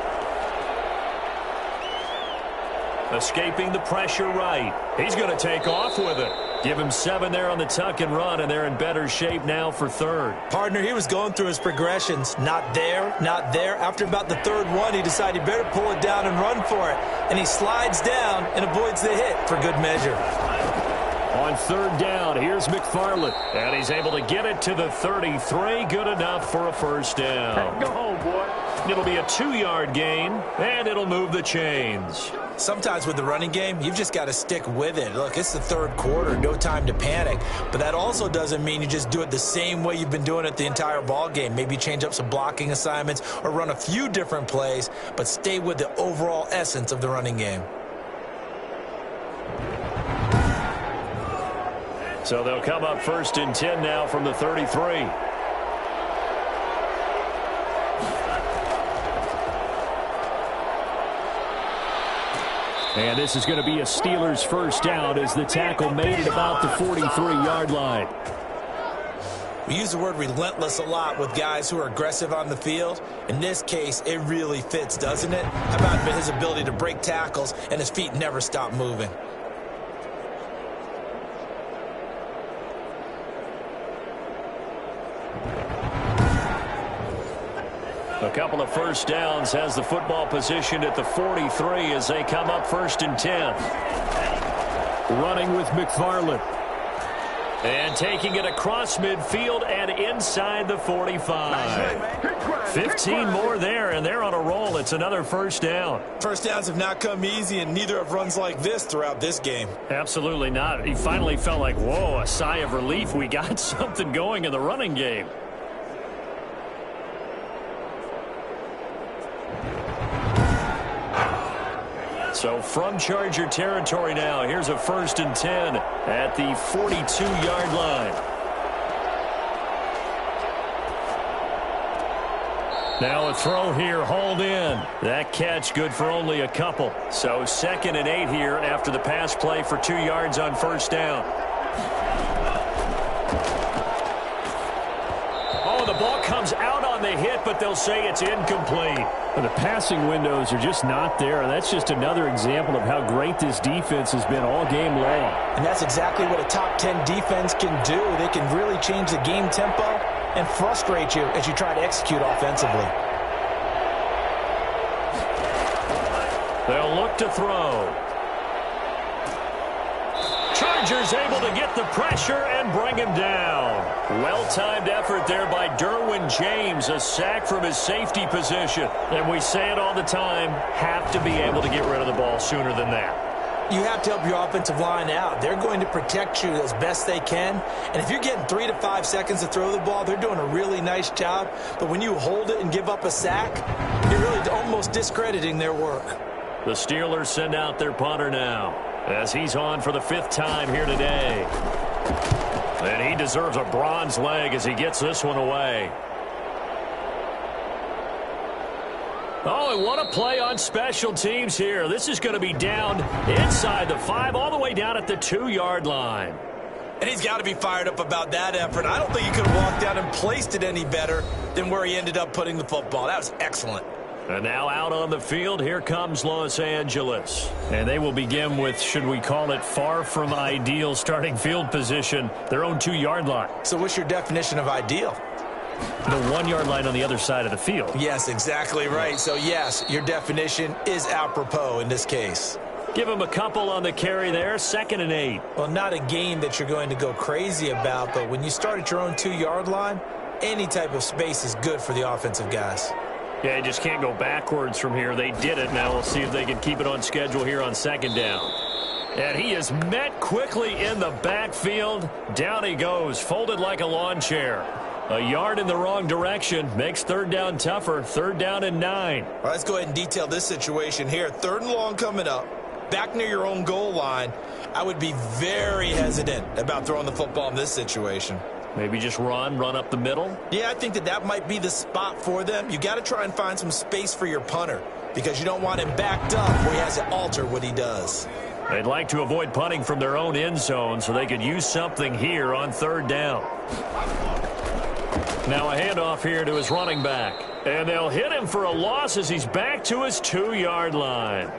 Escaping the pressure right. He's going to take off with it. Give him 7 there on the tuck and run, and they're in better shape now for 3rd. Partner, he was going through his progressions. Not there, not there. After about the 3rd one, he decided he better pull it down and run for it. And he slides down and avoids the hit for good measure. On 3rd down, here's McFarland. And he's able to get it to the 33. Good enough for a 1st down. Go home, boy. It'll be a 2-yard gain, and it'll move the chains. Sometimes with the running game, you've just got to stick with it. Look, it's the 3rd quarter, no time to panic. But that also doesn't mean you just do it the same way you've been doing it the entire ball game. Maybe change up some blocking assignments or run a few different plays, but stay with the overall essence of the running game. So they'll come up 1st and 10 now from the 33. And this is going to be a Steelers 1st down as the tackle made at about the 43-yard line. We use the word relentless a lot with guys who are aggressive on the field. In this case, it really fits, doesn't it? How about his ability to break tackles and his feet never stop moving? A couple of 1st downs, has the football positioned at the 43 as they come up 1st and 10. running with McFarland. And taking it across midfield and inside the 45. 15 more there, and they're on a roll. It's another first down. First downs have not come easy, and neither have runs like this throughout this game. Absolutely not. He finally felt like, whoa, a sigh of relief. We got something going in the running game. So from Charger territory now, here's a 1st and 10 at the 42-yard line. Now a throw here, hauled in. That catch good for only a couple. So 2nd and 8 here after the pass play for 2 yards on first down. Oh, the ball comes out on the hit, but they'll say it's incomplete. The passing windows are just not there. That's just another example of how great this defense has been all game long. And that's exactly what a top 10 defense can do. They can really change the game tempo and frustrate you as you try to execute offensively. They'll look to throw. Chargers able to get the pressure and bring him down. Well-timed effort there by Derwin James, a sack from his safety position. And we say it all the time, have to be able to get rid of the ball sooner than that. You have to help your offensive line out. They're going to protect you as best they can. And if you're getting 3 to 5 seconds to throw the ball, they're doing a really nice job. But when you hold it and give up a sack, you're really almost discrediting their work. The Steelers send out their punter now, as he's on for the 5th time here today. And he deserves a bronze leg as he gets this one away. Oh, and what a play on special teams here. This is going to be down inside the 5, all the way down at the 2-yard line. And he's got to be fired up about that effort. I don't think he could have walked down and placed it any better than where he ended up putting the football. That was excellent. And now out on the field, here comes Los Angeles. And they will begin with, should we call it, far from ideal starting field position, their own 2-yard line. So what's your definition of ideal? The 1-yard line on the other side of the field. Yes, exactly right. So, yes, your definition is apropos in this case. Give him a couple on the carry there, 2nd and 8. Well, not a game that you're going to go crazy about, but when you start at your own 2-yard line, any type of space is good for the offensive guys. Yeah, you just can't go backwards from here. They did it. Now we'll see if they can keep it on schedule here on 2nd down. And he is met quickly in the backfield. Down he goes, folded like a lawn chair. A yard in the wrong direction makes 3rd down tougher. 3rd down and 9. All right, let's go ahead and detail this situation here. 3rd and long coming up. Back near your own goal line. I would be very hesitant about throwing the football in this situation. Maybe just run up the middle? Yeah, I think that might be the spot for them. You got to try and find some space for your punter because you don't want him backed up where he has to alter what he does. They'd like to avoid punting from their own end zone so they could use something here on 3rd down. Now a handoff here to his running back. And they'll hit him for a loss as he's back to his 2-yard line.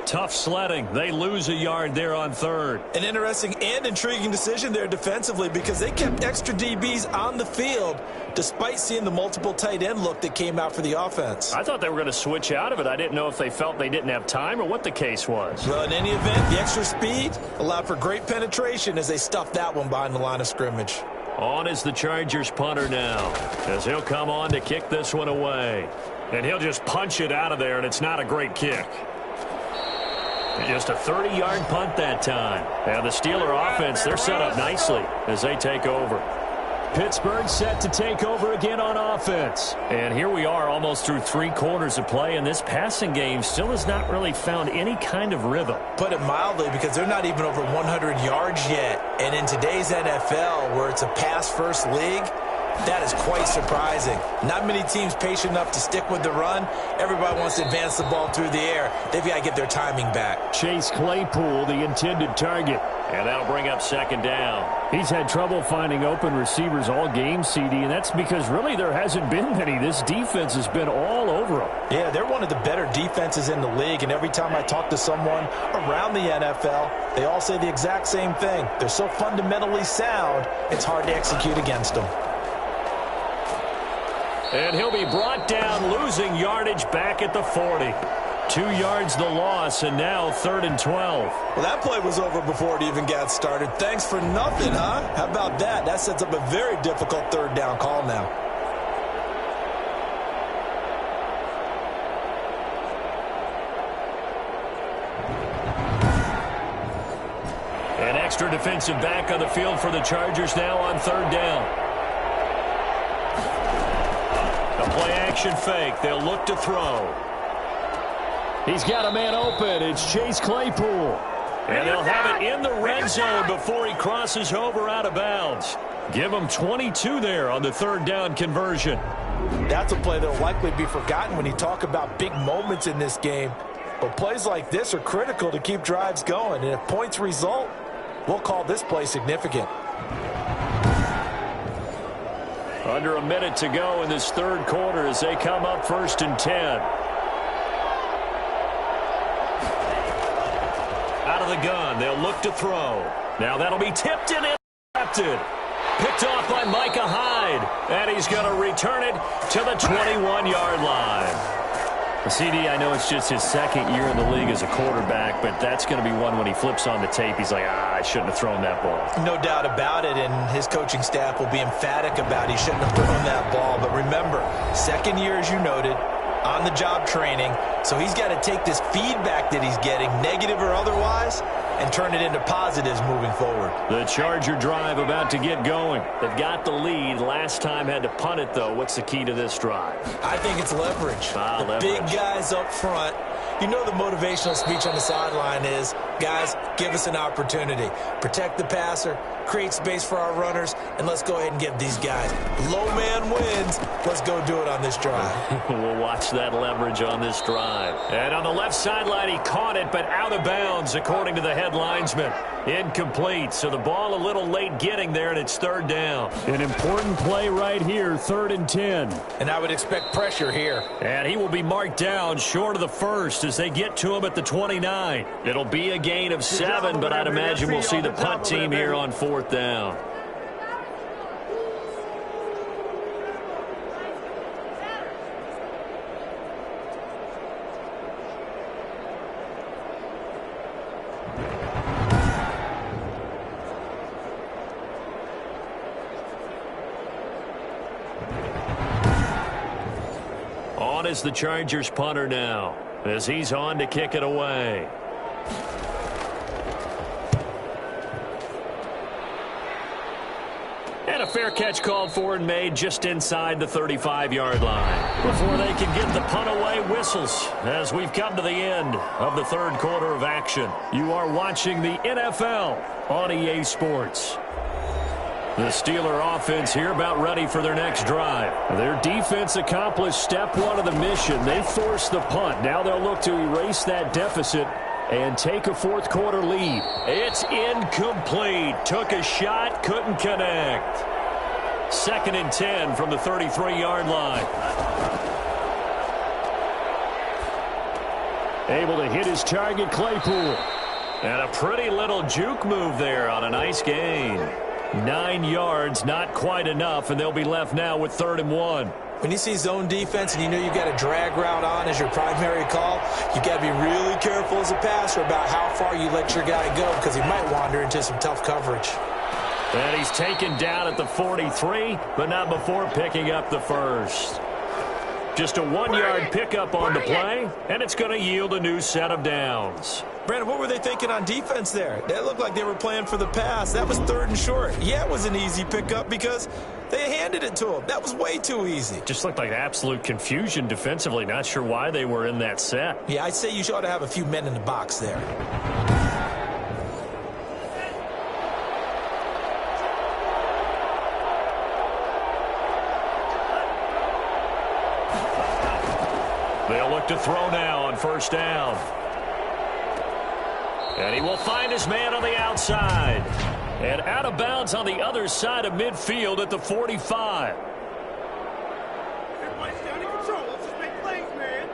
Tough sledding. They lose a yard there on 3rd. An interesting and intriguing decision there defensively because they kept extra DBs on the field despite seeing the multiple tight end look that came out for the offense. I thought they were going to switch out of it. I didn't know if they felt they didn't have time or what the case was. Well, in any event, the extra speed allowed for great penetration as they stuffed that one behind the line of scrimmage. On is the Chargers punter now as he'll come on to kick this one away. And he'll just punch it out of there, and it's not a great kick. Just a 30-yard punt that time. Now the Steeler offense, they're set up nicely as they take over. Pittsburgh set to take over again on offense. And here we are almost through 3 quarters of play, and this passing game still has not really found any kind of rhythm. Put it mildly, because they're not even over 100 yards yet. And in today's NFL, where it's a pass-first league, that is quite surprising. Not many teams patient enough to stick with the run. Everybody wants to advance the ball through the air. They've got to get their timing back. Chase Claypool, the intended target. And that'll bring up 2nd down. He's had trouble finding open receivers all game, CD, and that's because really there hasn't been many. This defense has been all over them. Yeah, they're one of the better defenses in the league, and every time I talk to someone around the NFL, they all say the exact same thing. They're so fundamentally sound, it's hard to execute against them. And he'll be brought down, losing yardage back at the 40. 2 yards the loss, and now 3rd and 12. Well, that play was over before it even got started. Thanks for nothing, huh? How about that? That sets up a very difficult 3rd down call now. An extra defensive back on the field for the Chargers now on 3rd down. A play-action fake. They'll look to throw. He's got a man open. It's Chase Claypool. And they'll have it in the red zone before he crosses over out of bounds. Give him 22 there on the 3rd down conversion. That's a play that will likely be forgotten when you talk about big moments in this game. But plays like this are critical to keep drives going. And if points result, we'll call this play significant. Under a minute to go in this 3rd quarter as they come up 1st and 10. Out of the gun, they'll look to throw. Now that'll be tipped and intercepted. Picked off by Micah Hyde. And he's going to return it to the 21-yard line. CD, I know it's just his 2nd year in the league as a quarterback, but that's going to be one when he flips on the tape, he's like, I shouldn't have thrown that ball. No doubt about it, and his coaching staff will be emphatic about he shouldn't have thrown that ball. But remember, 2nd year, as you noted, on-the-job training, so he's got to take this feedback that he's getting, negative or otherwise, and turn it into positives moving forward. The Charger drive about to get going. They've got the lead. Last time had to punt it, though. What's the key to this drive? I think it's leverage. Leverage. Big guys up front. You know the motivational speech on the sideline is, guys, give us an opportunity. Protect the passer, create space for our runners, and let's go ahead and get these guys. Low man wins. Let's go do it on this drive. We'll watch that leverage on this drive. And on the left sideline, he caught it, but out of bounds, according to the head linesman. Incomplete, so the ball a little late getting there, and it's 3rd down. An important play right here, 3rd and 10. And I would expect pressure here. And he will be marked down short of the 1st as they get to him at the 29. It'll be a gain of 7, but I'd imagine we'll see the punt team here on 4th down. On is the Chargers punter now, as he's on to kick it away. And a fair catch called for and made just inside the 35-yard line. Before they can get the punt away, whistles as we've come to the end of the 3rd quarter of action. You are watching the NFL on EA Sports. The Steeler offense here about ready for their next drive. Their defense accomplished step 1 of the mission. They forced the punt. Now they'll look to erase that deficit and take a 4th quarter lead. It's incomplete. Took a shot, couldn't connect. 2nd and 10 from the 33-yard line. Able to hit his target, Claypool. And a pretty little juke move there on a nice gain. 9 yards, not quite enough, and they'll be left now with 3rd and 1. When you see zone defense and you know you've got a drag route on as your primary call, you've got to be really careful as a passer about how far you let your guy go because he might wander into some tough coverage. And he's taken down at the 43, but not before picking up the 1st. Just a 1-yard pickup on the play, and it's going to yield a new set of downs. Brandon, what were they thinking on defense there? That looked like they were playing for the pass. That was 3rd and short. Yeah, it was an easy pickup because they handed it to him. That was way too easy. Just looked like absolute confusion defensively. Not sure why they were in that set. Yeah, I'd say you ought to have a few men in the box there. They'll look to throw now on 1st down. And he will find his man on the outside. And out of bounds on the other side of midfield at the 45. Everybody's down in control. Let's just make plays, man.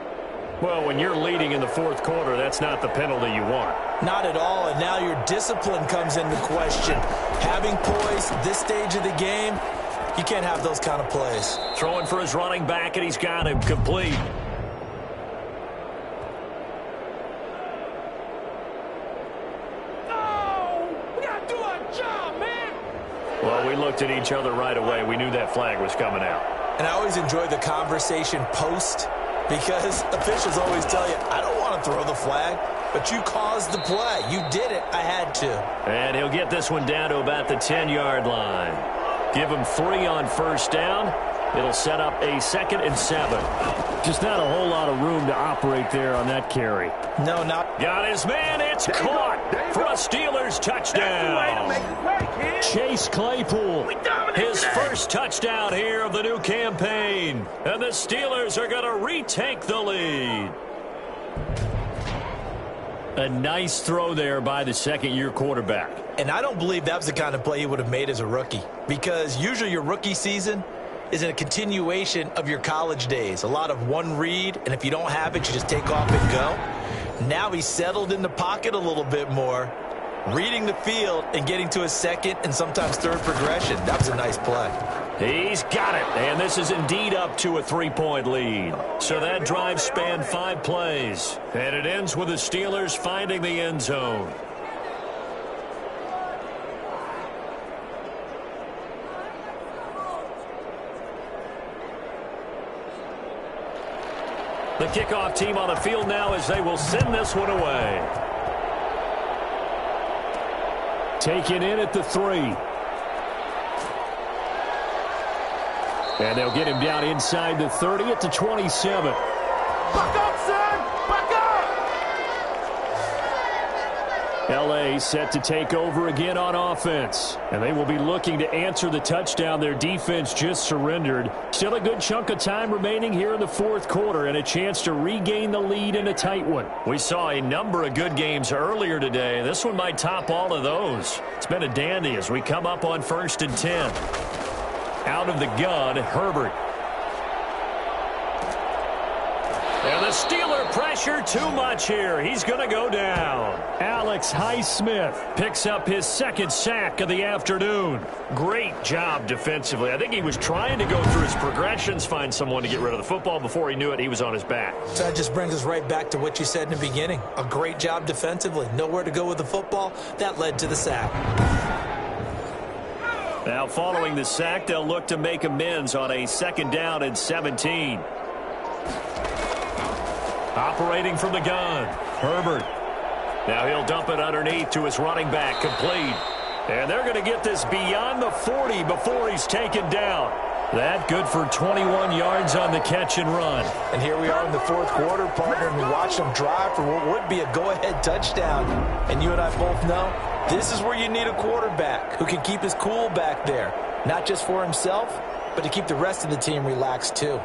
Well, when you're leading in the 4th quarter, that's not the penalty you want. Not at all, and now your discipline comes into question. Having poise at this stage of the game, you can't have those kind of plays. Throwing for his running back, and he's got him complete. looked at each other right away. We knew that flag was coming out. And I always enjoy the conversation post because officials always tell you, I don't want to throw the flag, but you caused the play. You did it. I had to. And he'll get this one down to about the 10-yard line. Give him 3 on first down. It'll set up a 2nd and 7. Just not a whole lot of room to operate there on that carry. No, not. Got his man. It's caught for a Steelers touchdown. Chase Claypool. His first touchdown here of the new campaign. And the Steelers are going to retake the lead. A nice throw there by the second-year quarterback. And I don't believe that was the kind of play he would have made as a rookie, because usually your rookie season is in a continuation of your college days. A lot of one read, and if you don't have it, you just take off and go. Now he's settled in the pocket a little bit more, reading the field and getting to a second and sometimes third progression. That was a nice play. He's got it, and this is indeed up to a 3-point lead. So that drive spanned 5 plays, and it ends with the Steelers finding the end zone. The kickoff team on the field now as they will send this one away. Taken in at the 3. And they'll get him down inside the 30 at the 27. Back up, son! Back up! L.A. set to take over again on offense. And they will be looking to answer the touchdown their defense just surrendered. Still a good chunk of time remaining here in the 4th quarter and a chance to regain the lead in a tight one. We saw a number of good games earlier today. This one might top all of those. It's been a dandy as we come up on 1st and 10. Out of the gun, Herbert. And the Steeler pressure too much here. He's going to go down. Alex Highsmith Picks up his 2nd sack of the afternoon. Great job defensively. I think he was trying to go through his progressions, find someone to get rid of the football. Before he knew it, he was on his back. So that just brings us right back to what you said in the beginning. A great job defensively. Nowhere to go with the football. That led to the sack. Now following the sack, they'll look to make amends on a 2nd down and 17. Operating from the gun, Herbert. Now he'll dump it underneath to his running back, complete. And they're going to get this beyond the 40 before he's taken down. That good for 21 yards on the catch and run. And here we are in the 4th quarter, partner, and we watch them drive for what would be a go-ahead touchdown. And you and I both know this is where you need a quarterback who can keep his cool back there. Not just for himself, but to keep the rest of the team relaxed too.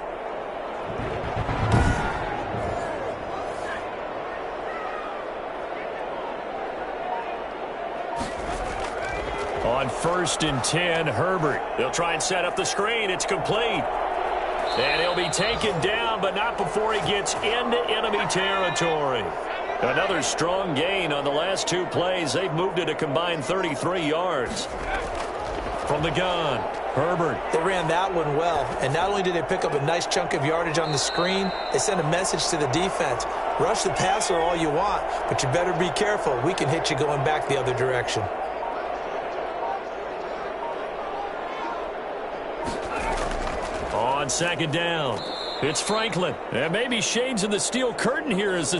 On 1st and 10, Herbert. They'll try and set up the screen. It's complete. And he'll be taken down, but not before he gets into enemy territory. Another strong gain on the last 2 plays. They've moved it a combined 33 yards. From the gun, Herbert. They ran that one well, and not only did they pick up a nice chunk of yardage on the screen, they sent a message to the defense. Rush the passer all you want, but you better be careful. We can hit you going back the other direction. On 2nd down, it's Franklin. And maybe shades of the steel curtain here as the